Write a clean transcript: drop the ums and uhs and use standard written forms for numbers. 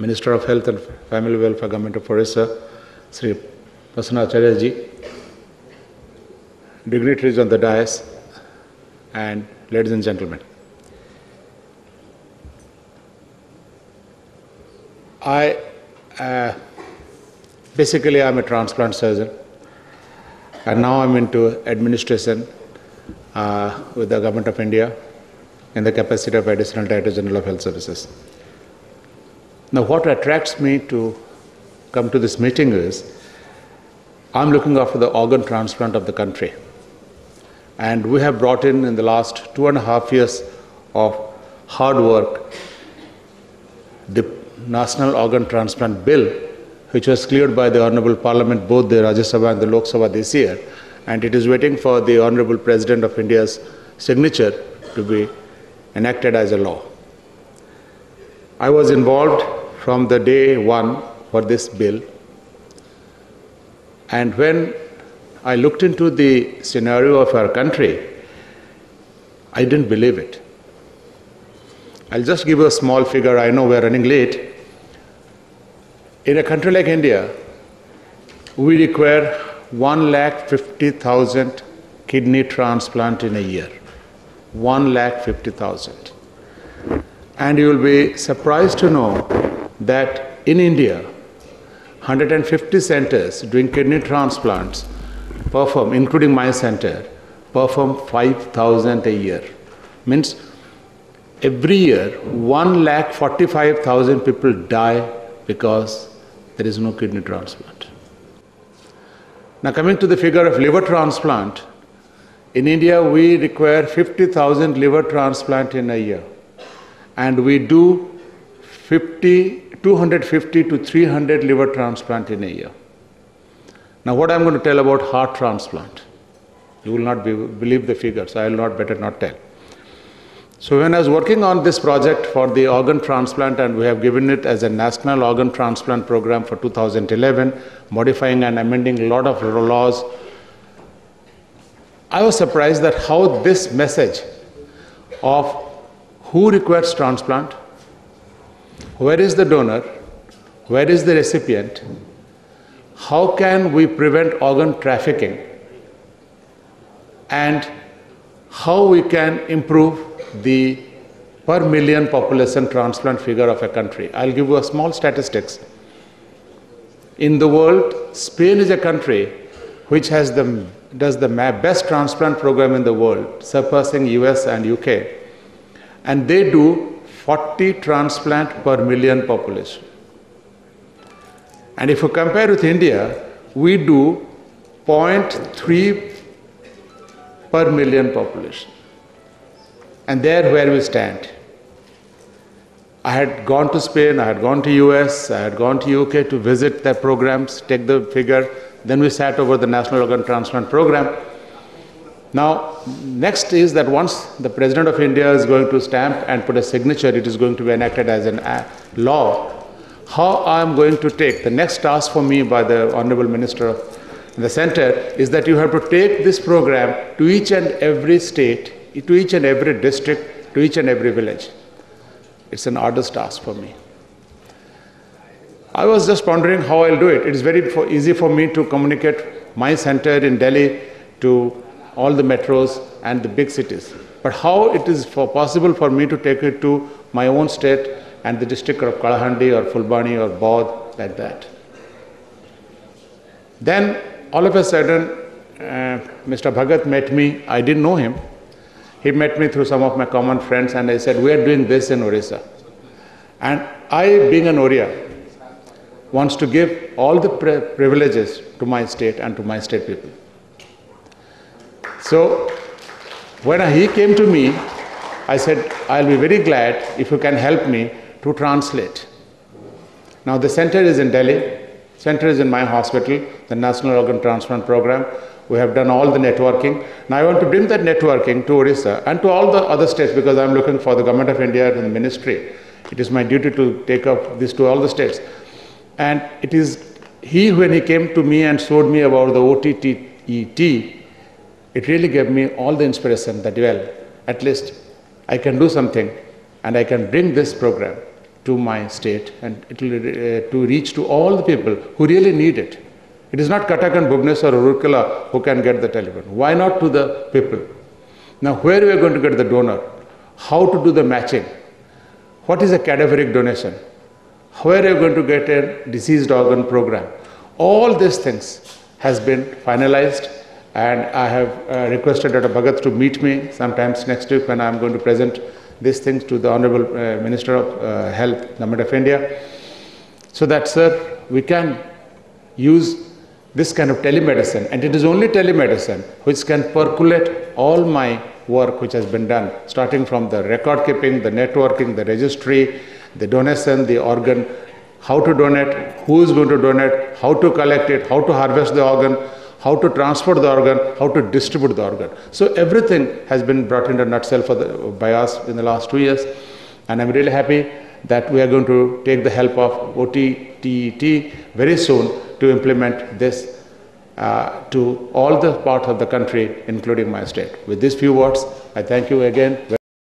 Minister of Health and Family Welfare, Government of Orissa, Sri Prasanna Acharya-ji, dignitaries on the dais, and ladies and gentlemen. Basically I'm a transplant surgeon, and now I'm into administration with the Government of India in the capacity of Additional Director General of Health Services. Now what attracts me to come to this meeting is I'm looking after the organ transplant of the country. And we have brought in the last 2.5 years of hard work, the National Organ Transplant Bill, which was cleared by the Honorable Parliament, both the Rajya Sabha and the Lok Sabha this year, and it is waiting for the Honorable President of India's signature to be enacted as a law. I was involved from the day one for this bill, and when I looked into the scenario of our country, I didn't believe it. I'll just give you a small figure. I know we're running late. In a country like India, we require 150,000 kidney transplant in a year. 150,000. And you will be surprised to know that in India, 150 centers doing kidney transplants perform, including my center, perform 5,000 a year. Means every year, 145,000 people die because there is no kidney transplant. Now coming to the figure of liver transplant, in India we require 50,000 liver transplant in a year, and we do 250 to 300 liver transplant in a year. Now what I'm going to tell about heart transplant, you will not believe the figures, I will better not tell. So when I was working on this project for the organ transplant, and we have given it as a national organ transplant program for 2011, modifying and amending a lot of laws, I was surprised that how this message of who requires transplant, where is the donor, where is the recipient, how can we prevent organ trafficking, and how we can improve the per million population transplant figure of a country. I'll give you a small statistics. In the world, Spain is a country which does the best transplant program in the world, surpassing US and UK. And they do 40 transplant per million population. And if you compare with India, we do 0.3 per million population. And there where we stand. I had gone to Spain, I had gone to US, I had gone to UK to visit their programs, take the figure. Then we sat over the National Organ Transplant Program. Now, next is that once the President of India is going to stamp and put a signature, it is going to be enacted as a law. How I am going to take, the next task for me by the Honorable Minister of the Center is that you have to take this program to each and every state, to each and every district, to each and every village. It's an arduous task for me. I was just pondering how I'll do it. It is very easy for me to communicate my center in Delhi to all the metros and the big cities. But how it is possible for me to take it to my own state and the district of Kalahandi or Fulbani or Baud, like that. Then all of a sudden, Mr. Bhagat met me. I didn't know him. He met me through some of my common friends, and I said, we are doing this in Orissa. And I, being an Oriya, wants to give all the privileges to my state and to my state people. So when he came to me, I said, I'll be very glad if you can help me to translate. Now the center is in Delhi, center is in my hospital, the National Organ Transplant Program. We have done all the networking. Now I want to bring that networking to Orissa and to all the other states, because I'm looking for the Government of India and the ministry. It is my duty to take up this to all the states. And it is he, when he came to me and showed me about the OTTET, it really gave me all the inspiration that, well, at least I can do something and I can bring this program to my state, and it will to reach to all the people who really need it. It is not Cuttack and Bhubaneswar or Rourkela who can get the telephone. Why not to the people? Now, where we are going to get the donor? How to do the matching? What is a cadaveric donation? Where are you going to get a diseased organ program? All these things has been finalized, and I have requested Dr. Bhagat to meet me sometimes next week when I am going to present these things to the Honorable Minister of Health, Government of India, so that, sir, we can use this kind of telemedicine, and it is only telemedicine which can percolate all my work which has been done, starting from the record keeping, the networking, the registry, the donation, the organ, how to donate, who is going to donate, how to collect it, how to harvest the organ, how to transport the organ, how to distribute the organ. So everything has been brought into a nutshell by us in the last 2 years, and I'm really happy that we are going to take the help of OTTET very soon to implement this to all the parts of the country, including my state. With these few words, I thank you again.